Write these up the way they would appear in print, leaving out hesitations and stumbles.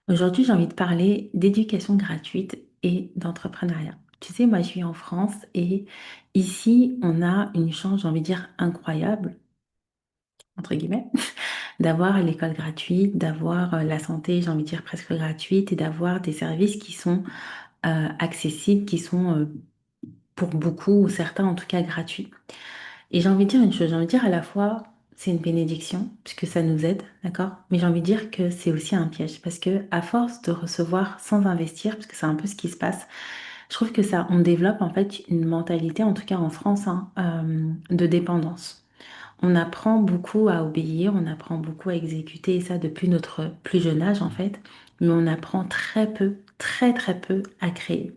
Aujourd'hui, j'ai envie de parler d'éducation gratuite et d'entrepreneuriat. Tu sais, moi, je suis en France et ici, on a une chance, j'ai envie de dire, incroyable, entre guillemets, d'avoir l'école gratuite, d'avoir la santé, j'ai envie de dire, presque gratuite et d'avoir des services qui sont accessibles, qui sont pour beaucoup, ou certains en tout cas, gratuits. Et j'ai envie de dire une chose, j'ai envie de dire à la fois, c'est une bénédiction, puisque ça nous aide, d'accord? Mais j'ai envie de dire que c'est aussi un piège, parce que à force de recevoir sans investir, parce que c'est un peu ce qui se passe, je trouve que ça, on développe en fait une mentalité, en tout cas en France, hein, de dépendance. On apprend beaucoup à obéir, on apprend beaucoup à exécuter, et ça depuis notre plus jeune âge en fait, mais on apprend très peu, très très peu à créer.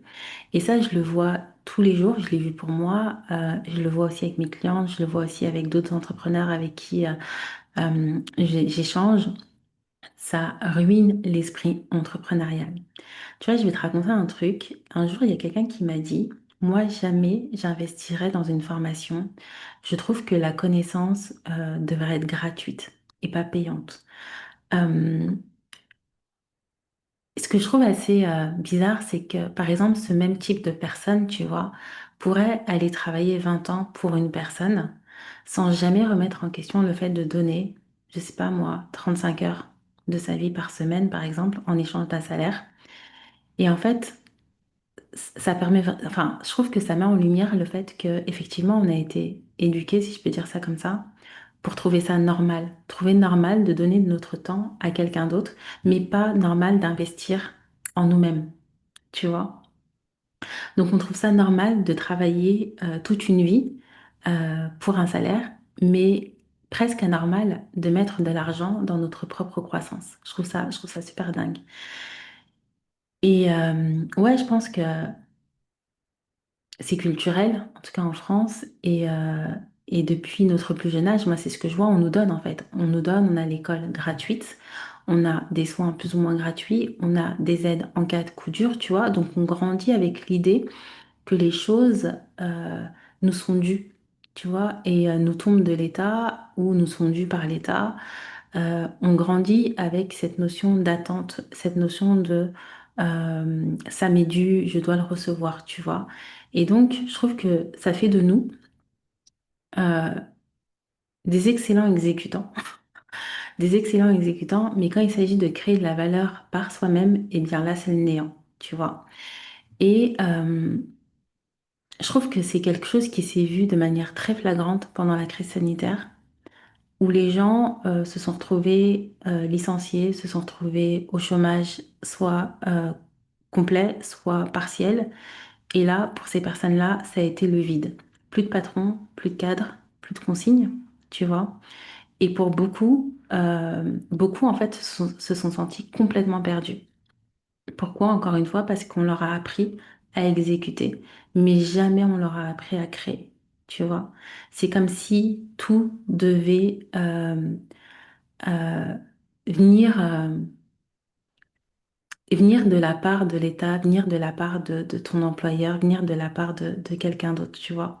Et ça, je le vois tous les jours, je l'ai vu pour moi, je le vois aussi avec mes clients, je le vois aussi avec d'autres entrepreneurs avec qui j'échange. Ça ruine l'esprit entrepreneurial. Tu vois, je vais te raconter un truc. Un jour, il y a quelqu'un qui m'a dit, moi, jamais j'investirais dans une formation. Je trouve que la connaissance devrait être gratuite et pas payante. Euh, Ce que je trouve assez bizarre, c'est que, par exemple, ce même type de personne, tu vois, pourrait aller travailler 20 ans pour une personne sans jamais remettre en question le fait de donner, je sais pas moi, 35 heures de sa vie par semaine, par exemple, en échange d'un salaire. Et en fait, ça permet, enfin, je trouve que ça met en lumière le fait que, effectivement, on a été éduqué, si je peux dire ça comme ça, pour trouver ça normal. Trouver normal de donner de notre temps à quelqu'un d'autre, mais pas normal d'investir en nous-mêmes, tu vois. Donc on trouve ça normal de travailler toute une vie pour un salaire, mais presque anormal de mettre de l'argent dans notre propre croissance. Je trouve ça super dingue. Et ouais, je pense que c'est culturel, en tout cas en France, et depuis notre plus jeune âge, moi c'est ce que je vois, on nous donne en fait. On nous donne, on a l'école gratuite, on a des soins plus ou moins gratuits, on a des aides en cas de coup dur, tu vois. Donc on grandit avec l'idée que les choses nous sont dues, tu vois, et nous tombent de l'État ou nous sont dues par l'État. On grandit avec cette notion d'attente, cette notion de ça m'est dû, je dois le recevoir, tu vois. Et donc, je trouve que ça fait de nous euh, des excellents exécutants, des excellents exécutants, mais quand il s'agit de créer de la valeur par soi-même, eh bien là, c'est le néant, tu vois. Et je trouve que c'est quelque chose qui s'est vu de manière très flagrante pendant la crise sanitaire, où les gens se sont retrouvés licenciés, se sont retrouvés au chômage, soit complet, soit partiel. Et là, pour ces personnes-là, ça a été le vide. Plus de patron, plus de cadre, plus de consignes, tu vois. Et pour beaucoup, beaucoup en fait se sont sentis complètement perdus. Pourquoi? Encore une fois, parce qu'on leur a appris à exécuter, mais jamais on leur a appris à créer. Tu vois? C'est comme si tout devait euh, venir, venir de la part de l'État, venir de la part de ton employeur, venir de la part de quelqu'un d'autre, tu vois?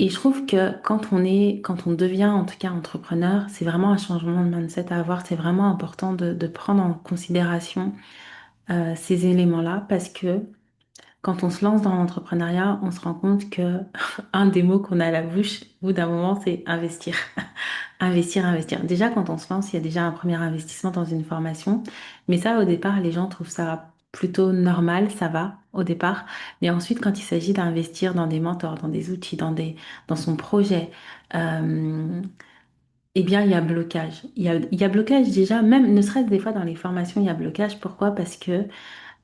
Et je trouve que quand on devient en tout cas entrepreneur, c'est vraiment un changement de mindset à avoir. C'est vraiment important de prendre en considération ces éléments-là parce que quand on se lance dans l'entrepreneuriat, on se rend compte que un des mots qu'on a à la bouche, au bout d'un moment, c'est investir. Investir, investir. Déjà, quand on se lance, il y a déjà un premier investissement dans une formation. Mais ça, au départ, les gens trouvent ça plutôt normal, ça va au départ. Mais ensuite, quand il s'agit d'investir dans des mentors, dans des outils, dans son projet, euh, eh bien, il y a blocage. Il y a blocage déjà, même ne serait-ce des fois dans les formations, il y a blocage. Pourquoi? Parce que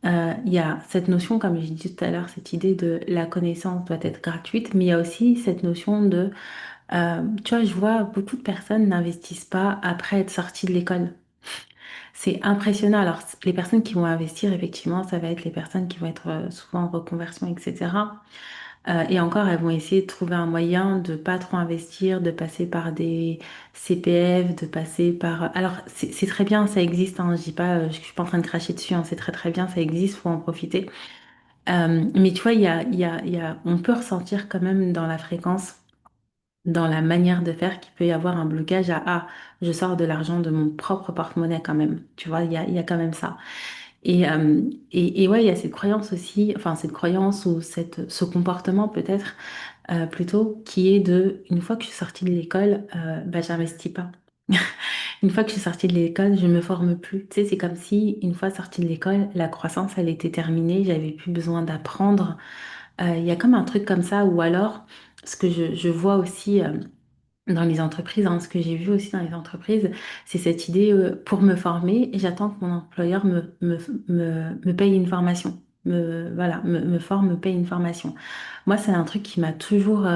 il y a cette notion, comme j'ai dit tout à l'heure, cette idée de la connaissance doit être gratuite, mais il y a aussi cette notion de, tu vois, je vois beaucoup de personnes n'investissent pas après être sorties de l'école. C'est impressionnant. Alors, les personnes qui vont investir, effectivement, ça va être les personnes qui vont être souvent en reconversion, etc. Et encore, elles vont essayer de trouver un moyen de pas trop investir, de passer par des CPF, de passer par... Alors, c'est très bien, ça existe, hein, je dis pas, je suis pas en train de cracher dessus, hein, c'est très très bien, ça existe, faut en profiter. Mais tu vois, on peut ressentir quand même dans la fréquence dans la manière de faire qu'il peut y avoir un blocage à ah, je sors de l'argent de mon propre porte-monnaie quand même. Tu vois, il y a quand même ça. Et ouais, il y a cette croyance aussi, enfin cette croyance ou ce comportement peut-être plutôt qui est de une fois que je suis sortie de l'école, bah, j'investis pas. Une fois que je suis sortie de l'école, je me forme plus. Tu sais, c'est comme si une fois sortie de l'école, la croissance elle était terminée, j'avais plus besoin d'apprendre. Il y a comme un truc comme ça, ou alors ce que je vois aussi dans les entreprises, hein, ce que j'ai vu aussi dans les entreprises, c'est cette idée pour me former, j'attends que mon employeur me paye une formation. Voilà, me forme, me paye une formation. Moi, c'est un truc qui m'a toujours,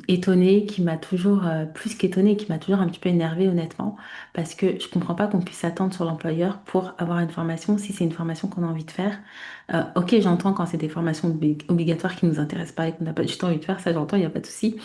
étonnée, qui m'a toujours, plus qu'étonnée, qui m'a toujours un petit peu énervée honnêtement, parce que je comprends pas qu'on puisse attendre sur l'employeur pour avoir une formation si c'est une formation qu'on a envie de faire. Ok, j'entends quand c'est des formations obligatoires qui nous intéressent pas et qu'on n'a pas du tout envie de faire, ça j'entends, il n'y a pas de souci.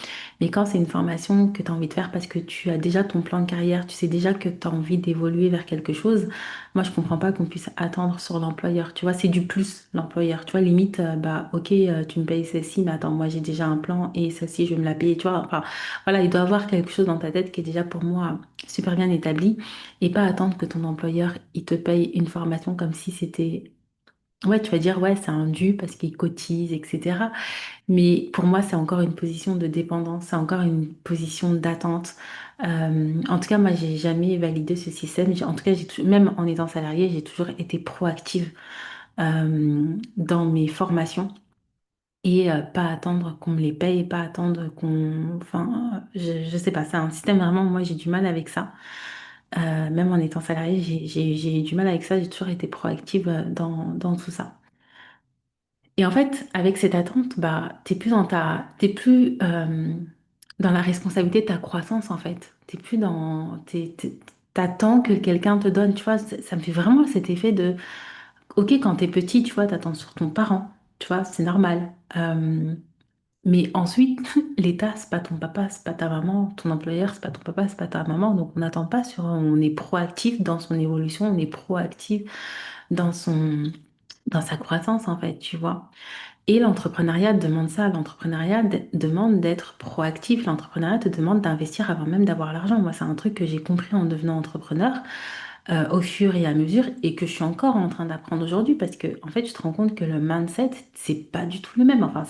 Mais quand c'est une formation que tu as envie de faire parce que tu as déjà ton plan de carrière, tu sais déjà que tu as envie d'évoluer vers quelque chose, moi je comprends pas qu'on puisse attendre sur l'employeur. Tu vois, c'est du plus l'employeur. Tu vois, limite, bah ok, tu me payes celle-ci, mais attends, moi j'ai déjà un plan et celle-ci je vais me la payer. Tu vois, enfin voilà, il doit y avoir quelque chose dans ta tête qui est déjà pour moi super bien établi et pas attendre que ton employeur il te paye une formation comme si c'était. Ouais, tu vas dire, ouais, c'est un dû parce qu'il cotise, etc. Mais pour moi, c'est encore une position de dépendance, c'est encore une position d'attente. En tout cas, moi, j'ai jamais validé ce système. En tout cas, même en étant salariée, j'ai toujours été proactive dans mes formations et pas attendre qu'on me les paye, pas attendre qu'on. Enfin, je sais pas, c'est un système vraiment, moi, j'ai du mal avec ça. Même en étant salariée, j'ai du mal avec ça. J'ai toujours été proactive dans tout ça. Et en fait, avec cette attente, bah, t'es plus dans la responsabilité de ta croissance en fait. T'es plus dans, t'attends que quelqu'un te donne. Tu vois, ça me fait vraiment cet effet de, ok, quand t'es petit, tu vois, t'attends sur ton parent. Tu vois, c'est normal. Mais ensuite, l'État, c'est pas ton papa, c'est pas ta maman. Ton employeur, c'est pas ton papa, c'est pas ta maman. Donc, on n'attend pas sur, on est proactif dans son évolution, on est proactif dans dans sa croissance en fait, tu vois. Et l'entrepreneuriat demande ça. L'entrepreneuriat demande d'être proactif. L'entrepreneuriat te demande d'investir avant même d'avoir l'argent. Moi, c'est un truc que j'ai compris en devenant entrepreneur au fur et à mesure et que je suis encore en train d'apprendre aujourd'hui parce que en fait, tu te rends compte que le mindset, c'est pas du tout le même. Enfin,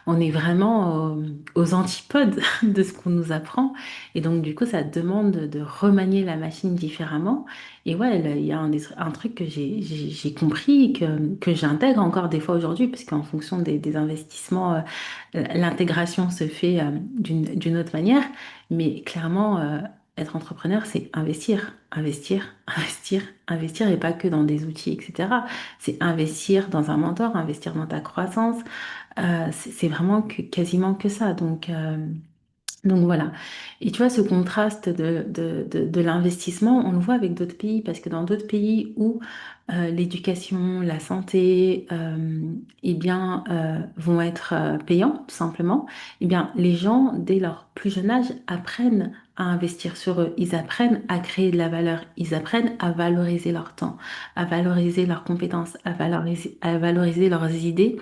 on est vraiment aux antipodes de ce qu'on nous apprend et donc du coup, ça demande de remanier la machine différemment. Et ouais, il y a un truc que j'ai compris et que j'intègre encore des fois aujourd'hui parce qu'en fonction des investissements, l'intégration se fait d'une autre manière, mais clairement. Être entrepreneur, c'est investir, investir, investir, investir et pas que dans des outils, etc. C'est investir dans un mentor, investir dans ta croissance. C'est vraiment quasiment que ça. Donc voilà. Et tu vois, ce contraste de l'investissement, on le voit avec d'autres pays, parce que dans d'autres pays où l'éducation, la santé, eh bien, vont être payants, tout simplement, eh bien, les gens, dès leur plus jeune âge, apprennent à investir sur eux. Ils apprennent à créer de la valeur. Ils apprennent à valoriser leur temps, à valoriser leurs compétences, à valoriser leurs idées.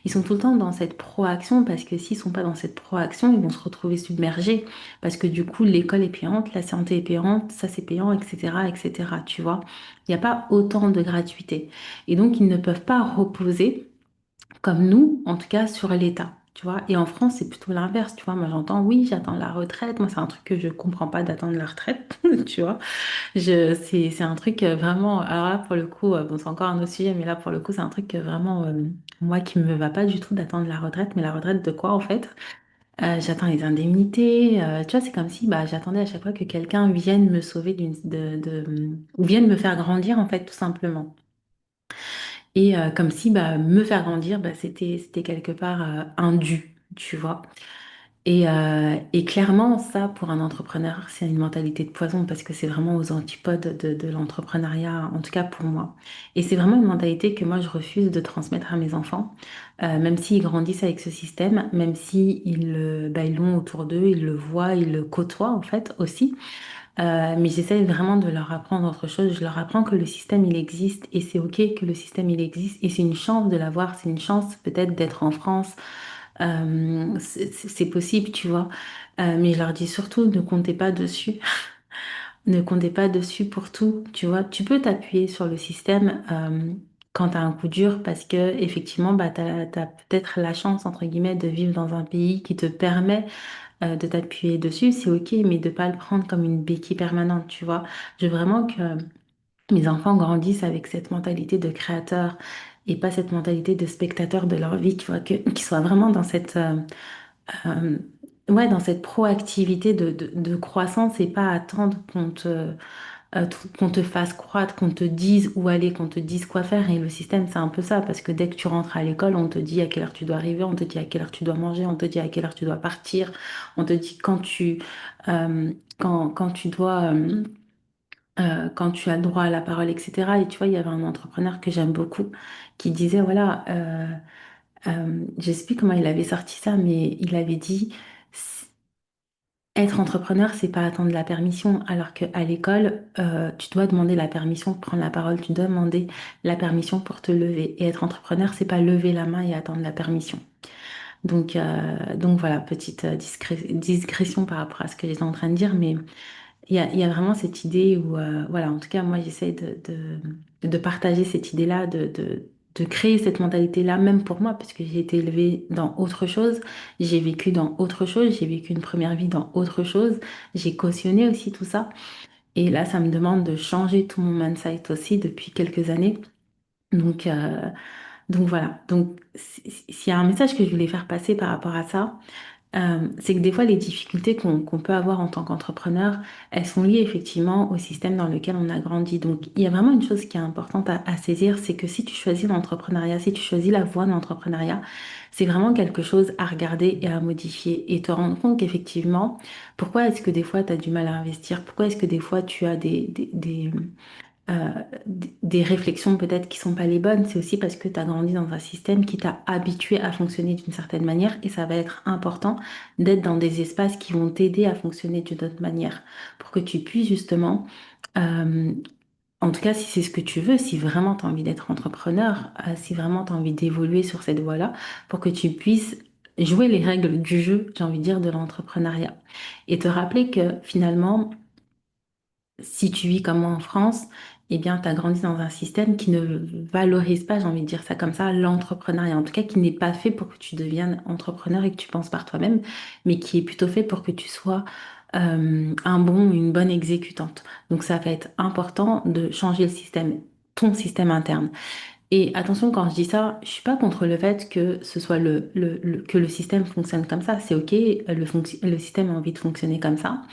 Ils sont tout le temps dans cette proaction parce que s'ils sont pas dans cette proaction, ils vont se retrouver submergés parce que du coup, l'école est payante, la santé est payante, ça c'est payant, etc., etc. Tu vois, il n'y a pas autant de gratuité. Et donc, ils ne peuvent pas reposer comme nous, en tout cas, sur l'État. Tu vois, et en France, c'est plutôt l'inverse. Tu vois, moi j'entends, oui, j'attends la retraite. Moi, c'est un truc que je comprends pas d'attendre la retraite. Tu vois, c'est un truc vraiment. Alors là, pour le coup, bon, c'est encore un autre sujet, mais là, pour le coup, c'est un truc vraiment, moi, qui me va pas du tout d'attendre la retraite. Mais la retraite de quoi, en fait? J'attends les indemnités. Tu vois, c'est comme si bah, j'attendais à chaque fois que quelqu'un vienne me sauver ou vienne me faire grandir, en fait, tout simplement. Et comme si bah, me faire grandir, bah, c'était quelque part un dû, tu vois. Et clairement, ça, pour un entrepreneur, c'est une mentalité de poison parce que c'est vraiment aux antipodes de l'entrepreneuriat, en tout cas pour moi. Et c'est vraiment une mentalité que moi, je refuse de transmettre à mes enfants, même s'ils grandissent avec ce système, même si bah, ils l'ont autour d'eux, ils le voient, ils le côtoient en fait aussi. Mais j'essaie vraiment de leur apprendre autre chose. Je leur apprends que le système, il existe et c'est OK que le système, il existe et c'est une chance de l'avoir. C'est une chance peut-être d'être en France C'est possible, tu vois. Mais je leur dis surtout, ne comptez pas dessus. Ne comptez pas dessus pour tout, tu vois. Tu peux t'appuyer sur le système quand tu as un coup dur parce que effectivement, bah, tu as, peut-être la chance, entre guillemets, de vivre dans un pays qui te permet de t'appuyer dessus. C'est OK, mais de pas le prendre comme une béquille permanente, tu vois. Je veux vraiment que mes enfants grandissent avec cette mentalité de créateur et pas cette mentalité de spectateur de leur vie, tu vois, qu'ils soient vraiment dans euh, ouais, dans cette proactivité de croissance et pas attendre qu'on te fasse croître, qu'on te dise où aller, qu'on te dise quoi faire. Et le système, c'est un peu ça, parce que dès que tu rentres à l'école, on te dit à quelle heure tu dois arriver, on te dit à quelle heure tu dois manger, on te dit à quelle heure tu dois partir, on te dit quand tu dois, quand tu as le droit à la parole, etc. Et tu vois, il y avait un entrepreneur que j'aime beaucoup qui disait, voilà, je sais plus comment il avait sorti ça, mais il avait dit, être entrepreneur, c'est pas attendre la permission, alors qu'à l'école, tu dois demander la permission pour prendre la parole, tu dois demander la permission pour te lever. Et être entrepreneur, c'est pas lever la main et attendre la permission. Donc voilà, petite digression par rapport à ce que j'étais en train de dire, mais il y a vraiment cette idée où, voilà, en tout cas, moi, j'essaie de partager cette idée-là, de créer cette mentalité-là, même pour moi, parce que j'ai été élevée dans autre chose, j'ai vécu dans autre chose, j'ai vécu une première vie dans autre chose, j'ai cautionné aussi tout ça. Et là, ça me demande de changer tout mon mindset aussi depuis quelques années. Donc, euh, donc voilà. Donc, s'il y a un message que je voulais faire passer par rapport à ça, c'est que des fois, les difficultés qu'on peut avoir en tant qu'entrepreneur, elles sont liées effectivement au système dans lequel on a grandi. Donc, il y a vraiment une chose qui est importante à saisir, c'est que si tu choisis l'entrepreneuriat, si tu choisis la voie de l'entrepreneuriat, c'est vraiment quelque chose à regarder et à modifier et te rendre compte qu'effectivement, pourquoi est-ce que des fois tu as du mal à investir? Pourquoi est-ce que des fois tu as euh, des réflexions peut-être qui sont pas les bonnes, c'est aussi parce que tu as grandi dans un système qui t'a habitué à fonctionner d'une certaine manière et ça va être important d'être dans des espaces qui vont t'aider à fonctionner d'une autre manière pour que tu puisses justement, euh, en tout cas si c'est ce que tu veux, si vraiment tu as envie d'être entrepreneur, si vraiment tu as envie d'évoluer sur cette voie-là, pour que tu puisses jouer les règles du jeu, j'ai envie de dire, de l'entrepreneuriat. Et te rappeler que finalement, si tu vis comme moi en France, eh bien, tu as grandi dans un système qui ne valorise pas, j'ai envie de dire ça comme ça, l'entrepreneuriat. En tout cas, qui n'est pas fait pour que tu deviennes entrepreneur et que tu penses par toi-même, mais qui est plutôt fait pour que tu sois un bon, une bonne exécutante. Donc, ça va être important de changer le système, ton système interne. Et attention, quand je dis ça, je suis pas contre le fait que ce soit que le système fonctionne comme ça. C'est OK, le système a envie de fonctionner comme ça.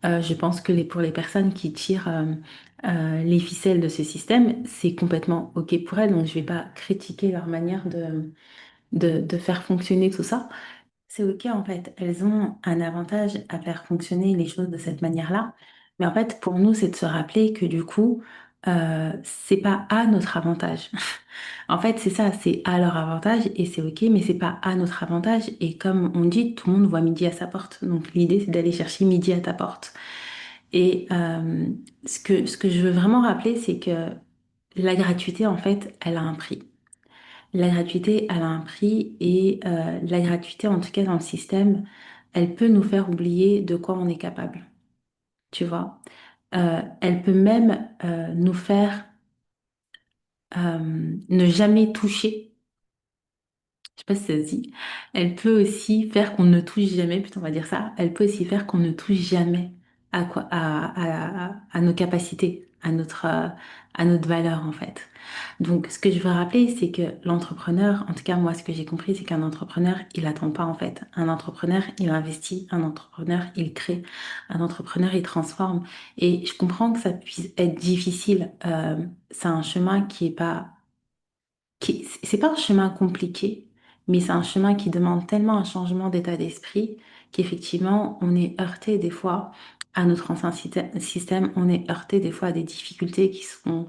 Je pense que pour les personnes qui tirent les ficelles de ce système, c'est complètement OK pour elles. Donc, je vais pas critiquer leur manière de faire fonctionner tout ça. C'est OK, en fait. Elles ont un avantage à faire fonctionner les choses de cette manière-là. Mais en fait, pour nous, c'est de se rappeler que du coup, c'est pas à notre avantage. En fait, c'est ça, c'est à leur avantage et c'est OK, mais c'est pas à notre avantage. Et comme on dit, tout le monde voit midi à sa porte. Donc, l'idée, c'est d'aller chercher midi à ta porte. Et ce que je veux vraiment rappeler, c'est que la gratuité, en fait, elle a un prix. La gratuité, elle a un prix et la gratuité, en tout cas dans le système, elle peut nous faire oublier de quoi on est capable, tu vois. Elle peut même nous faire ne jamais toucher. Je sais pas si ça se dit. Elle peut aussi faire qu'on ne touche jamais, plutôt on va dire ça. Elle peut aussi faire qu'on ne touche jamais à quoi, à nos capacités, à notre valeur en fait. Donc, ce que je veux rappeler, c'est que l'entrepreneur, en tout cas moi, ce que j'ai compris, c'est qu'un entrepreneur, il attend pas en fait. Un entrepreneur, il investit. Un entrepreneur, il crée. Un entrepreneur, il transforme. Et je comprends que ça puisse être difficile. C'est un chemin qui est pas c'est pas un chemin compliqué, mais c'est un chemin qui demande tellement un changement d'état d'esprit qu'effectivement, on est heurté des fois à notre ancien système, on est heurté des fois à des difficultés qui sont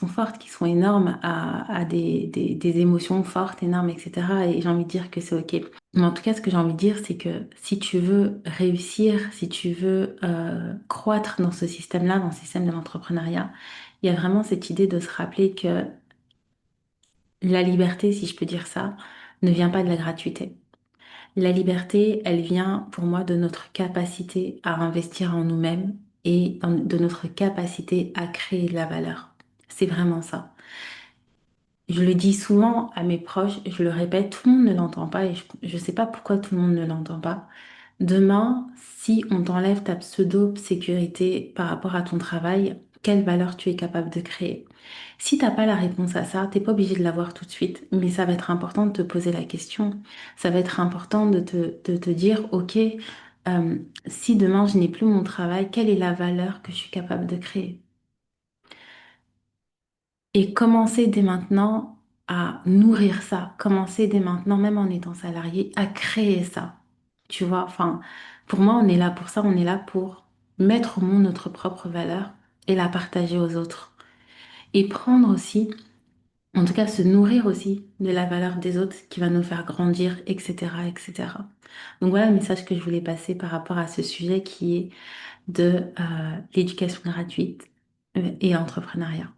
fortes, qui sont énormes, à des émotions fortes, énormes, etc. Et j'ai envie de dire que c'est OK. Mais en tout cas, ce que j'ai envie de dire, c'est que si tu veux réussir, si tu veux croître dans ce système-là, dans le système de l'entrepreneuriat, il y a vraiment cette idée de se rappeler que la liberté, si je peux dire ça, ne vient pas de la gratuité. La liberté, elle vient pour moi de notre capacité à investir en nous-mêmes et de notre capacité à créer de la valeur. C'est vraiment ça. Je le dis souvent à mes proches, je le répète, tout le monde ne l'entend pas et je ne sais pas pourquoi tout le monde ne l'entend pas. Demain, si on t'enlève ta pseudo-sécurité par rapport à ton travail, quelle valeur tu es capable de créer? Si t'as pas la réponse à ça, t'es pas obligé de l'avoir tout de suite, mais ça va être important de te poser la question. Ça va être important de te dire, OK, si demain je n'ai plus mon travail, quelle est la valeur que je suis capable de créer? Et commencer dès maintenant à nourrir ça, commencer dès maintenant, même en étant salarié, à créer ça. Tu vois, enfin, pour moi, on est là pour ça, on est là pour mettre au monde notre propre valeur et la partager aux autres. Et prendre aussi, en tout cas, se nourrir aussi de la valeur des autres qui va nous faire grandir, etc., etc. Donc voilà le message que je voulais passer par rapport à ce sujet qui est de l'éducation gratuite et l'entrepreneuriat.